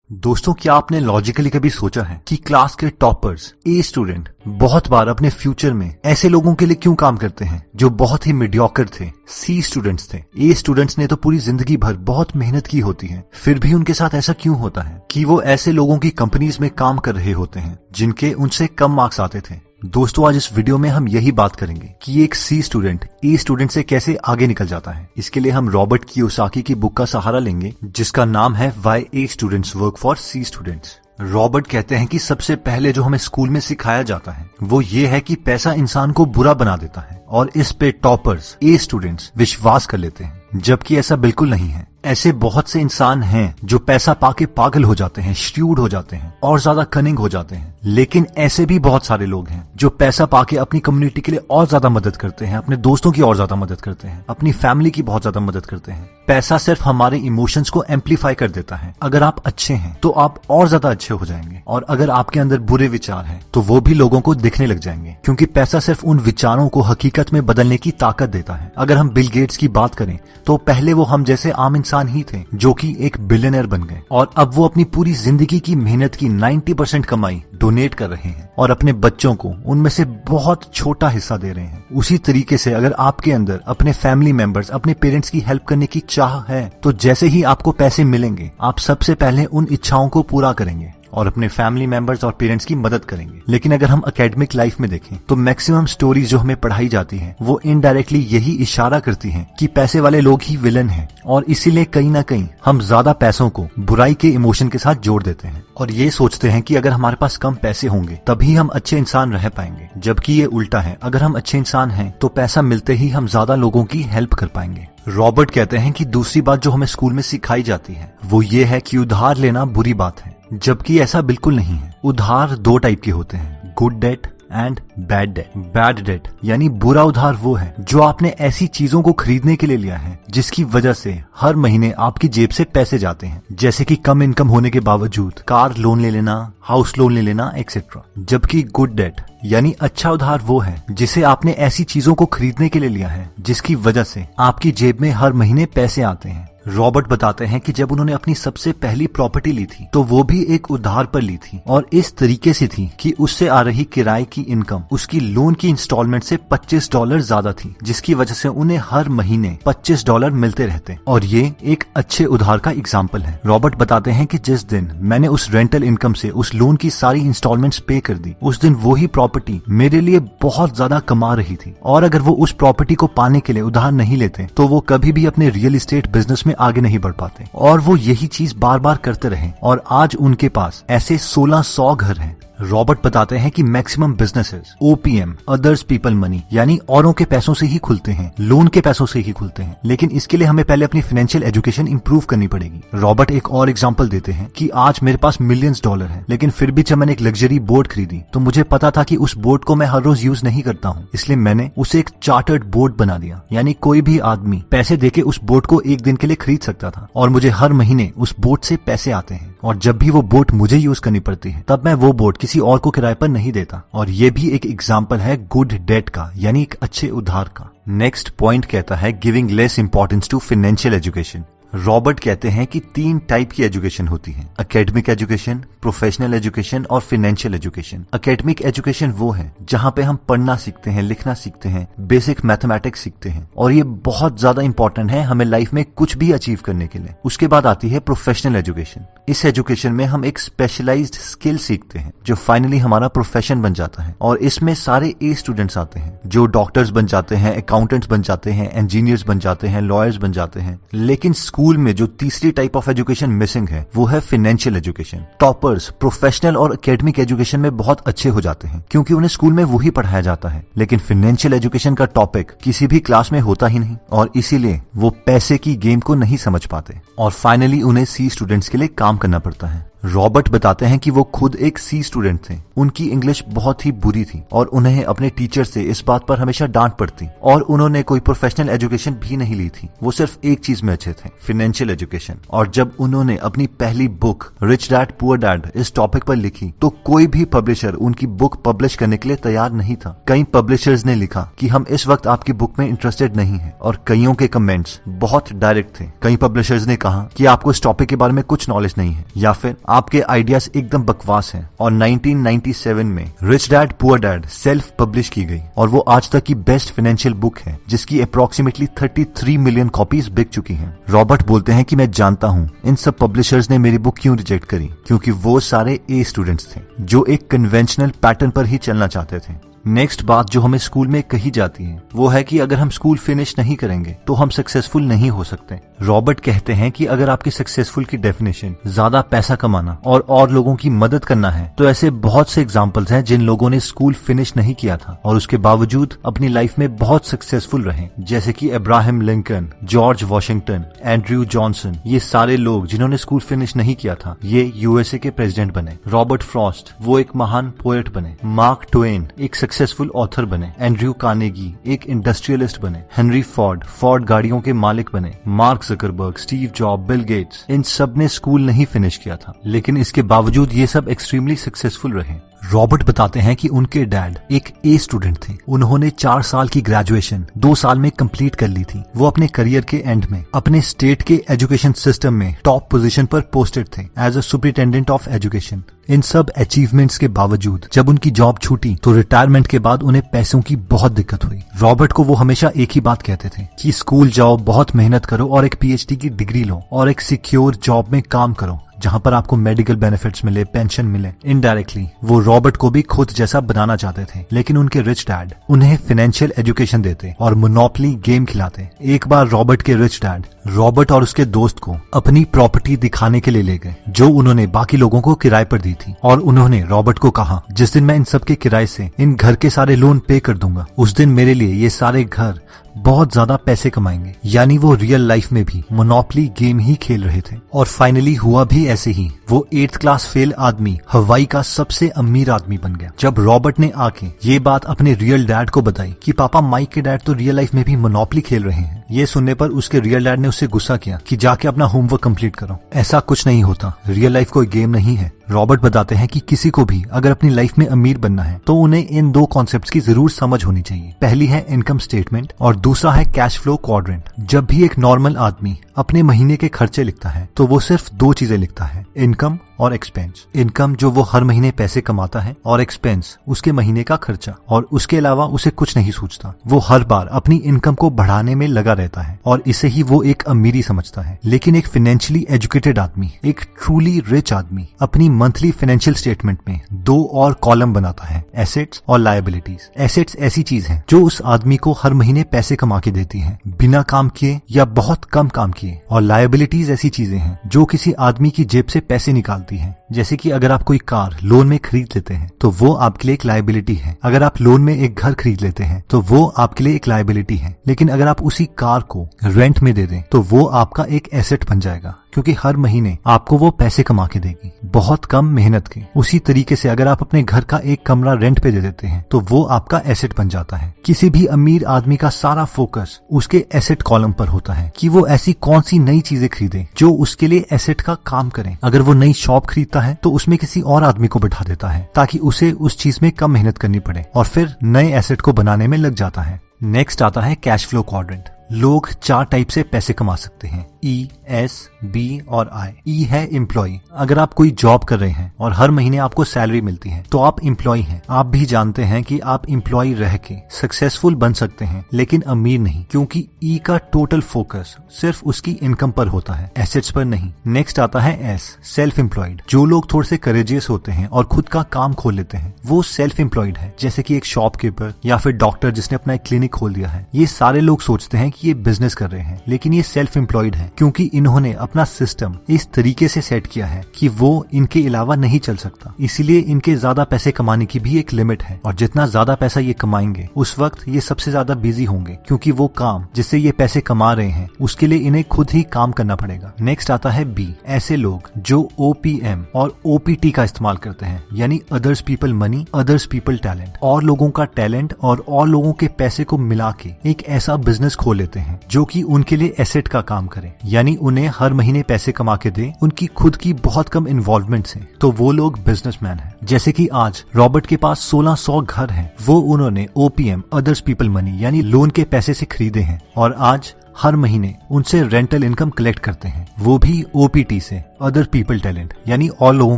दोस्तों, क्या आपने लॉजिकली कभी सोचा है कि क्लास के टॉपर्स ए स्टूडेंट बहुत बार अपने फ्यूचर में ऐसे लोगों के लिए क्यों काम करते हैं जो बहुत ही मीडियोकर थे, सी स्टूडेंट्स थे। ए स्टूडेंट्स ने तो पूरी जिंदगी भर बहुत मेहनत की होती है, फिर भी उनके साथ ऐसा क्यों होता है कि वो ऐसे लोगों की कंपनीज में काम कर रहे होते हैं जिनके उनसे कम मार्क्स आते थे। दोस्तों, आज इस वीडियो में हम यही बात करेंगे कि एक सी स्टूडेंट ए स्टूडेंट से कैसे आगे निकल जाता है। इसके लिए हम रॉबर्ट कियोसाकी की बुक का सहारा लेंगे जिसका नाम है why A students work for C students. Robert कहते हैं कि सबसे पहले जो हमें स्कूल में सिखाया जाता है वो ये है कि पैसा इंसान को बुरा बना देता है और इस पे टॉपर्स ए स्टूडेंट्स विश्वास कर लेते हैं, जबकि ऐसा बिल्कुल नहीं है। ऐसे बहुत से इंसान हैं जो पैसा पाके पागल हो जाते हैं, श्रूड हो जाते हैं और ज्यादा कनिंग हो जाते हैं, लेकिन ऐसे भी बहुत सारे लोग हैं जो पैसा पाके अपनी कम्युनिटी के लिए और ज्यादा मदद करते हैं, अपने दोस्तों की और ज्यादा मदद करते हैं, अपनी फैमिली की बहुत ज्यादा मदद करते हैं। पैसा सिर्फ हमारे इमोशंस को एम्पलीफाई कर देता है। अगर आप अच्छे हैं तो आप और ज्यादा अच्छे हो जाएंगे, और अगर आपके अंदर बुरे विचार हैं तो वो भी लोगों को दिखने लग जाएंगे, क्योंकि पैसा सिर्फ उन विचारों को हकीकत में बदलने की ताकत देता है। अगर हम बिल गेट्स की बात करें तो पहले वो हम जैसे आम इंसान ही थे जो कि एक बिलियनर बन गए, और अब वो अपनी पूरी जिंदगी की मेहनत की 90% कमाई डोनेट कर रहे हैं और अपने बच्चों को उनमें से बहुत छोटा हिस्सा दे रहे हैं। उसी तरीके से अगर आपके अंदर अपने फैमिली मेंबर्स, अपने पेरेंट्स की हेल्प करने की चाह है तो जैसे ही आपको पैसे मिलेंगे आप सबसे पहले उन इच्छाओं को पूरा करेंगे और अपने फैमिली मेंबर्स और पेरेंट्स की मदद करेंगे। लेकिन अगर हम एकेडमिक लाइफ में देखें तो मैक्सिमम स्टोरीज जो हमें पढ़ाई जाती हैं वो इनडायरेक्टली यही इशारा करती हैं कि पैसे वाले लोग ही विलन हैं, और इसीलिए कहीं ना कहीं हम ज्यादा पैसों को बुराई के इमोशन के साथ जोड़ देते हैं और ये सोचते हैं कि अगर हमारे पास कम पैसे होंगे तभी हम अच्छे इंसान रह पाएंगे, जबकि ये उल्टा है। अगर हम अच्छे इंसान हैं तो पैसा मिलते ही हम ज्यादा लोगों की हेल्प कर पाएंगे। रॉबर्ट कहते हैं कि दूसरी बात जो हमें स्कूल में सिखाई जाती है वो ये है कि उधार लेना बुरी बात है, जबकि ऐसा बिल्कुल नहीं है। उधार दो टाइप के होते हैं, good debt and bad debt. Bad debt यानी बुरा उधार वो है जो आपने ऐसी चीजों को खरीदने के लिए लिया है जिसकी वजह से हर महीने आपकी जेब से पैसे जाते हैं, जैसे कि कम इनकम होने के बावजूद कार लोन ले लेना, हाउस लोन ले लेना, एक्सेट्रा। जबकि गुड डेट यानी अच्छा उधार वो है जिसे आपने ऐसी चीजों को खरीदने के लिए लिया है जिसकी वजह से आपकी जेब में हर महीने पैसे आते हैं। रॉबर्ट बताते हैं कि जब उन्होंने अपनी सबसे पहली प्रॉपर्टी ली थी तो वो भी एक उधार पर ली थी, और इस तरीके से थी कि उससे आ रही किराए की इनकम उसकी लोन की इंस्टॉलमेंट से $25 ज्यादा थी, जिसकी वजह से उन्हें हर महीने $25 मिलते रहते। और ये एक अच्छे उधार का एग्जाम्पल है। रॉबर्ट बताते हैं कि जिस दिन मैंने उस रेंटल इनकम से उस लोन की सारी इंस्टॉलमेंट्स पे कर दी, उस दिन वही प्रॉपर्टी मेरे लिए बहुत ज्यादा कमा रही थी, और अगर वो उस प्रॉपर्टी को पाने के लिए उधार नहीं लेते तो वो कभी भी अपने रियल एस्टेट बिजनेस में आगे नहीं बढ़ पाते, और वो यही चीज बार बार करते रहे, और आज उनके पास ऐसे 1600 घर हैं। रॉबर्ट बताते हैं कि maximum businesses OPM, others people money, यानी औरों के पैसों से ही खुलते हैं, लोन के पैसों से ही खुलते हैं, लेकिन इसके लिए हमें पहले अपनी फाइनेंशियल एजुकेशन इंप्रूव करनी पड़ेगी। रॉबर्ट एक और एग्जांपल देते हैं कि आज मेरे पास मिलियंस डॉलर हैं, लेकिन फिर भी जब मैंने एक लग्जरी बोट खरीदी तो मुझे पता था कि उस बोट को मैं हर रोज यूज नहीं करता हूँ, इसलिए मैंने उसे एक चार्टर्ड बोट बना दिया, यानी कोई भी आदमी पैसे देके उस बोट को एक दिन के लिए खरीद सकता था, और मुझे हर महीने उस बोट से पैसे आते हैं, और जब भी वो बोट मुझे यूज करनी पड़ती है तब मैं वो बोट किसी और को किराए पर नहीं देता। और ये भी एक एग्जाम्पल है गुड डेट का, यानी एक अच्छे उधार का। नेक्स्ट पॉइंट कहता है giving less importance to financial education. Robert कहते हैं कि 3 टाइप की एजुकेशन होती है, एकेडमिक एजुकेशन, प्रोफेशनल एजुकेशन और फाइनेंशियल एजुकेशन। एकेडमिक एजुकेशन वो है जहां पे हम पढ़ना सीखते हैं, लिखना सीखते हैं, बेसिक मैथमेटिक्स सीखते हैं, और ये बहुत ज्यादा इंपॉर्टेंट है हमें लाइफ में कुछ भी अचीव करने के लिए। उसके बाद आती है प्रोफेशनल एजुकेशन। इस एजुकेशन में हम एक स्पेशलाइज्ड स्किल सीखते हैं जो फाइनली हमारा प्रोफेशन बन जाता है, और इसमें सारे ए स्टूडेंट्स आते हैं जो डॉक्टर्स बन जाते हैं, अकाउंटेंट्स बन जाते हैं, इंजीनियर्स बन जाते हैं, लॉयर्स बन जाते हैं। लेकिन स्कूल में जो तीसरी टाइप ऑफ एजुकेशन मिसिंग है वो है फाइनेंशियल एजुकेशन। टॉपर्स प्रोफेशनल और एकेडमिक एजुकेशन में बहुत अच्छे हो जाते हैं क्योंकि उन्हें स्कूल में वही पढ़ाया जाता है, लेकिन फाइनेंशियल एजुकेशन का टॉपिक किसी भी क्लास में होता ही नहीं, और इसीलिए वो पैसे की गेम को नहीं समझ पाते, और फाइनली उन्हें सी स्टूडेंट्स के लिए काम करना पड़ता है। रॉबर्ट बताते हैं कि वो खुद एक सी स्टूडेंट थे, उनकी इंग्लिश बहुत ही बुरी थी और उन्हें अपने टीचर से इस बात पर हमेशा डांट पड़ती, और उन्होंने कोई प्रोफेशनल एजुकेशन भी नहीं ली थी। वो सिर्फ एक चीज में अच्छे थे, फाइनेंशियल एजुकेशन। और जब उन्होंने अपनी पहली book rich dad poor dad इस टॉपिक पर लिखी तो कोई भी पब्लिशर उनकी बुक पब्लिश करने के लिए तैयार नहीं था। कई पब्लिशर्स ने लिखा कि हम इस वक्त आपकी बुक में इंटरेस्टेड नहीं है, और कईयों के कमेंट्स बहुत डायरेक्ट थे। कई पब्लिशर्स ने कहा कि आपको इस टॉपिक के बारे में कुछ नॉलेज नहीं है, या फिर आपके आइडियाज एकदम बकवास हैं। और 1997 में rich dad poor dad self publish की गई और वो आज तक की बेस्ट फाइनेंशियल बुक है, जिसकी अप्रोक्सीमेटली 33 मिलियन कॉपीज बिक चुकी हैं। रॉबर्ट बोलते हैं कि मैं जानता हूँ इन सब पब्लिशर्स ने मेरी बुक क्यों रिजेक्ट करी, क्योंकि वो सारे ए स्टूडेंट्स थे जो एक कन्वेंशनल पैटर्न पर ही चलना चाहते थे। नेक्स्ट बात जो हमें स्कूल में कही जाती है वो है कि अगर हम स्कूल फिनिश नहीं करेंगे तो हम सक्सेसफुल नहीं हो सकते। रॉबर्ट कहते हैं कि अगर आपकी सक्सेसफुल की डेफिनेशन ज्यादा पैसा कमाना और लोगों की मदद करना है तो ऐसे बहुत से एग्जांपल्स हैं जिन लोगों ने स्कूल फिनिश नहीं किया था और उसके बावजूद अपनी लाइफ में बहुत सक्सेसफुल रहे, जैसे कि Abraham Lincoln, George Washington, Andrew Johnson. ये सारे लोग जिन्होंने स्कूल फिनिश नहीं किया था ये यूएसए के प्रेसिडेंट बने। रॉबर्ट फ्रॉस्ट वो एक महान पोएट बने। मार्क ट्वेन एक सक्सेसफुल ऑथर बने। एंड्रयू कार्नेगी एक इंडस्ट्रियलिस्ट बने। हेनरी फोर्ड गाड़ियों के मालिक बने। Mark Zuckerberg, Steve Job, Bill Gates, इन सब ने स्कूल नहीं फिनिश किया था, लेकिन इसके बावजूद ये सब एक्सट्रीमली सक्सेसफुल रहे। रॉबर्ट बताते हैं कि उनके डैड एक ए स्टूडेंट थे। उन्होंने 4 साल की ग्रेजुएशन 2 साल में कंप्लीट कर ली थी। वो अपने करियर के एंड में अपने स्टेट के एजुकेशन सिस्टम में टॉप पोजीशन पर पोस्टेड थे as a superintendent of education. इन सब अचीवमेंट्स के बावजूद जब उनकी जॉब छूटी तो रिटायरमेंट के बाद उन्हें पैसों की बहुत दिक्कत हुई। रॉबर्ट को वो हमेशा एक ही बात कहते थे कि स्कूल जाओ, बहुत मेहनत करो और एक पीएचडी की डिग्री लो और एक सिक्योर जॉब में काम करो जहां पर आपको मेडिकल बेनिफिट्स मिले, पेंशन मिले। इनडायरेक्टली वो रॉबर्ट को भी खुद जैसा बनाना चाहते थे, लेकिन उनके रिच डैड उन्हें फाइनेंशियल एजुकेशन देते और मोनोपोली गेम खिलाते। एक बार रॉबर्ट के रिच डैड रॉबर्ट और उसके दोस्त को अपनी प्रॉपर्टी दिखाने के लिए ले गए जो उन्होंने बाकी लोगों को किराए पर दी थी, और उन्होंने रॉबर्ट को कहा जिस दिन मैं इन सब के किराए से इन घर के सारे लोन पे कर दूंगा उस दिन मेरे लिए ये सारे घर बहुत ज्यादा पैसे कमाएंगे। यानी वो रियल लाइफ में भी मोनोपोली गेम ही खेल रहे थे। और फाइनली हुआ भी ऐसे ही। वो 8th क्लास फेल आदमी हवाई का सबसे अमीर आदमी बन गया। जब रॉबर्ट ने आके ये बात अपने रियल डैड को बताई कि पापा, माइक के डैड तो रियल लाइफ में भी मोनोपोली खेल रहे हैं, ये सुनने पर उसके रियल डैड ने उससे गुस्सा किया कि जाके अपना होमवर्क कंप्लीट करो। ऐसा कुछ नहीं होता, रियल लाइफ कोई गेम नहीं है। रॉबर्ट बताते हैं कि किसी को भी अगर अपनी लाइफ में अमीर बनना है तो उन्हें इन 2 कॉन्सेप्ट्स की जरूर समझ होनी चाहिए। पहली है इनकम स्टेटमेंट और दूसरा है कैश फ्लो क्वाड्रेंट। जब भी एक नॉर्मल आदमी अपने महीने के खर्चे लिखता है तो वो सिर्फ 2 चीजें लिखता है, इनकम और एक्सपेंस। इनकम जो वो हर महीने पैसे कमाता है और एक्सपेंस उसके महीने का खर्चा, और उसके अलावा उसे कुछ नहीं सोचता। वो हर बार अपनी इनकम को बढ़ाने में लगा रहता है और इसे ही वो एक अमीरी समझता है। लेकिन एक फाइनेंशियली एजुकेटेड आदमी, एक ट्रूली रिच आदमी अपनी मंथली फाइनेंशियल स्टेटमेंट में 2 और कॉलम बनाता है, एसेट्स और लायबिलिटीज। एसेट्स ऐसी चीज है जो उस आदमी को हर महीने पैसे कमा के देती है बिना काम किए या बहुत कम काम किए, और लायबिलिटीज ऐसी चीजें हैं जो किसी आदमी की जेब से पैसे निकालती हैं। जैसे कि अगर आप कोई कार लोन में खरीद लेते हैं तो वो आपके लिए एक लायबिलिटी है। अगर आप लोन में एक घर खरीद लेते हैं तो वो आपके लिए एक लायबिलिटी है। लेकिन अगर आप उसी कार को रेंट में दे दें तो वो आपका एक एसेट बन जाएगा, क्योंकि हर महीने आपको वो पैसे कमा के देगी बहुत कम मेहनत के। उसी तरीके से अगर आप अपने घर का एक कमरा रेंट पे दे देते हैं तो वो आपका एसेट बन जाता है। किसी भी अमीर आदमी का सारा फोकस उसके एसेट कॉलम पर होता है कि वो ऐसी कौन सी नई चीजें खरीदे जो उसके लिए एसेट का काम करें। अगर वो नई शॉप खरीदता है तो उसमें किसी और आदमी को बैठा देता है ताकि उसे उस चीज में कम मेहनत करनी पड़े, और फिर नए एसेट को बनाने में लग जाता है। नेक्स्ट आता है कैश फ्लो क्वाड्रेंट। लोग 4 टाइप से पैसे कमा सकते हैं, ई, एस, बी और आई। ई है एम्प्लॉय। अगर आप कोई जॉब कर रहे हैं और हर महीने आपको सैलरी मिलती है तो आप एम्प्लॉय हैं। आप भी जानते हैं कि आप एम्प्लॉय रह के सक्सेसफुल बन सकते हैं लेकिन अमीर नहीं, क्योंकि ई का टोटल फोकस सिर्फ उसकी इनकम पर होता है, एसेट्स पर नहीं। नेक्स्ट आता है एस, सेल्फ एम्प्लॉयड। जो लोग थोड़े से करेजियस होते हैं और खुद का काम खोल लेते हैं वो सेल्फ एम्प्लॉयड है, जैसे कि एक शॉपकीपर या फिर डॉक्टर जिसने अपना एक क्लिनिक खोल दिया है। ये सारे लोग सोचते हैं कि ये बिजनेस कर रहे हैं, लेकिन ये सेल्फ एम्प्लॉयड है क्योंकि इन्होंने अपना सिस्टम इस तरीके से सेट किया है कि वो इनके अलावा नहीं चल सकता। इसीलिए इनके ज्यादा पैसे कमाने की भी एक लिमिट है, और जितना ज्यादा पैसा ये कमाएंगे उस वक्त ये सबसे ज्यादा बिजी होंगे, क्योंकि वो काम जिससे ये पैसे कमा रहे हैं उसके लिए इन्हें खुद ही काम करना पड़ेगा। नेक्स्ट आता है बी, ऐसे लोग जो OPM और OPT का इस्तेमाल करते हैं, यानी others people money, others people talent. और लोगों का टैलेंट और लोगों के पैसे को मिला के एक ऐसा बिजनेस खोल लेते हैं जो कि उनके लिए एसेट का काम करे, यानी उन्हें हर महीने पैसे कमा के दे। उनकी खुद की बहुत कम इन्वॉल्वमेंट है, तो वो लोग बिजनेसमैन हैं। जैसे कि आज रॉबर्ट के पास 1600 घर हैं, वो उन्होंने OPM, अदर्स पीपल मनी, यानी लोन के पैसे से खरीदे हैं, और आज हर महीने उनसे रेंटल इनकम कलेक्ट करते हैं, वो भी OPT से, अदर पीपल टैलेंट, यानी और लोगों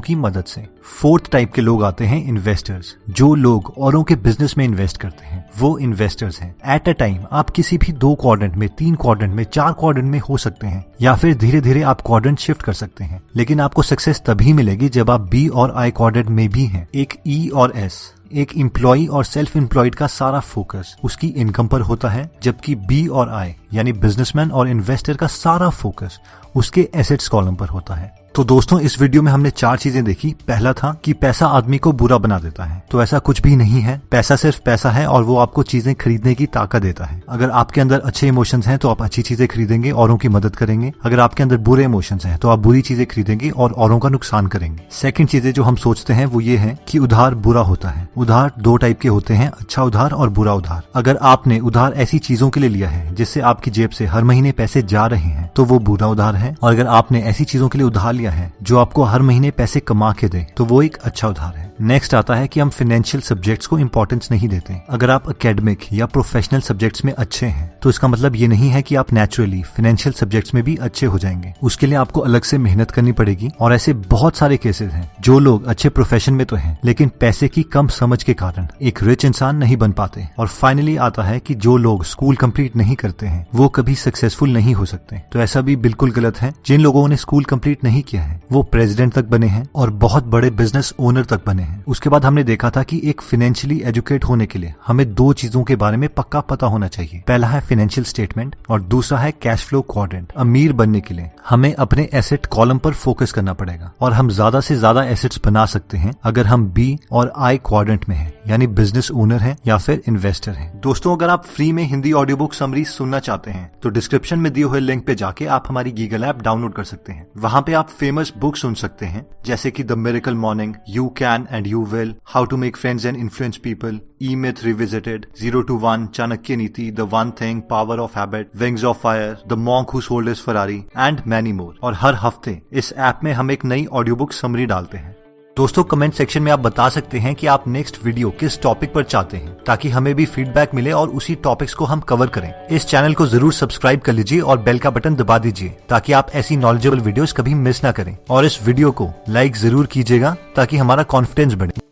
की मदद से। फोर्थ टाइप के लोग आते हैं इन्वेस्टर्स। जो लोग औरों के बिजनेस में इन्वेस्ट करते हैं वो इन्वेस्टर्स हैं। एट अ टाइम आप किसी भी 2 क्वाड्रेंट में, 3 क्वाड्रेंट में, 4 क्वाड्रेंट में हो सकते हैं, या फिर धीरे धीरे आप क्वाड्रेंट शिफ्ट कर सकते हैं। लेकिन आपको सक्सेस तभी मिलेगी जब आप B और I क्वाड्रेंट में भी हैं। एक E और S, एक एम्प्लॉय और सेल्फ एम्प्लॉयड का सारा फोकस उसकी इनकम पर होता है, जबकि B और I यानी बिजनेसमैन और इन्वेस्टर का सारा फोकस उसके एसेट्स कॉलम पर होता है। तो दोस्तों, इस वीडियो में हमने 4 चीजें देखी। पहला था कि पैसा आदमी को बुरा बना देता है, तो ऐसा कुछ भी नहीं है। पैसा सिर्फ पैसा है और वो आपको चीजें खरीदने की ताकत देता है। अगर आपके अंदर अच्छे इमोशंस हैं तो आप अच्छी चीजें खरीदेंगे, औरों की मदद करेंगे। अगर आपके अंदर बुरे इमोशंस हैं तो आप बुरी चीजें खरीदेंगे और औरों का नुकसान करेंगे। सेकंड चीजें जो हम सोचते हैं वो ये है कि उधार बुरा होता है। उधार 2 टाइप के होते हैं, अच्छा उधार और बुरा उधार। अगर आपने उधार ऐसी चीजों के लिए लिया है जिससे आपकी जेब से हर महीने पैसे जा रहे हैं तो वो बुरा उधार है, और अगर आपने ऐसी चीजों के लिए उधार लिया है जो आपको हर महीने पैसे कमा के दे तो वो एक अच्छा उधार है। नेक्स्ट आता है कि हम फाइनेंशियल सब्जेक्ट्स को इंपॉर्टेंस नहीं देते। अगर आप एकेडमिक या प्रोफेशनल सब्जेक्ट्स में अच्छे हैं तो इसका मतलब ये नहीं है कि आप नेचुरली फाइनेंशियल सब्जेक्ट्स में भी अच्छे हो जाएंगे। उसके लिए आपको अलग से मेहनत करनी पड़ेगी, और ऐसे बहुत सारे केसेस हैं जो लोग अच्छे प्रोफेशन में तो हैं लेकिन पैसे की कम समझ के कारण एक रिच इंसान नहीं बन पाते। और फाइनली आता है कि जो लोग स्कूल कंप्लीट नहीं करते हैं वो कभी सक्सेसफुल नहीं हो सकते। तो ऐसा भी बिल्कुल गलत है। जिन लोगों ने स्कूल कंप्लीट नहीं किया है वो प्रेसिडेंट तक बने हैं और बहुत बड़े बिजनेस ओनर तक बने हैं। उसके बाद हमने देखा था कि एक फाइनेंशियली एजुकेट होने के लिए हमें 2 चीजों के बारे में पक्का पता होना चाहिए। पहला है फाइनेंशियल स्टेटमेंट और दूसरा है कैश फ्लो क्वाड्रेंट। अमीर बनने के लिए हमें अपने एसेट कॉलम पर फोकस करना पड़ेगा, और हम ज्यादा से ज्यादा एसेट्स बना सकते हैं अगर हम B और I क्वाड्रेंट में हैं, यानी बिजनेस ओनर हैं या फिर इन्वेस्टर हैं। दोस्तों, अगर आप फ्री में हिंदी ऑडियो बुक समरी सुनना चाहते हैं तो डिस्क्रिप्शन में दिए हुए लिंक पे जाके आप हमारी गीगल ऐप डाउनलोड कर सकते हैं। वहां पे आप फेमस बुक सुन सकते हैं जैसे कि the miracle morning, you can and you will, how to make friends and influence people, E-Myth Revisited, 0 to 1, Chanakya Niti, the one thing, power of habit, wings of fire, the monk who sold his Ferrari and many more. और हर हफ्ते इस app में हम एक नई audio book summary डालते हैं। दोस्तों, कमेंट सेक्शन में आप बता सकते हैं कि आप नेक्स्ट वीडियो किस टॉपिक पर चाहते हैं, ताकि हमें भी फीडबैक मिले और उसी टॉपिक्स को हम कवर करें। इस चैनल को जरूर सब्सक्राइब कर लीजिए और बेल का बटन दबा दीजिए ताकि आप ऐसी नॉलेजेबल वीडियोस कभी मिस ना करें। और इस वीडियो को लाइक जरूर कीजिएगा ताकि हमारा कॉन्फिडेंस बढ़े।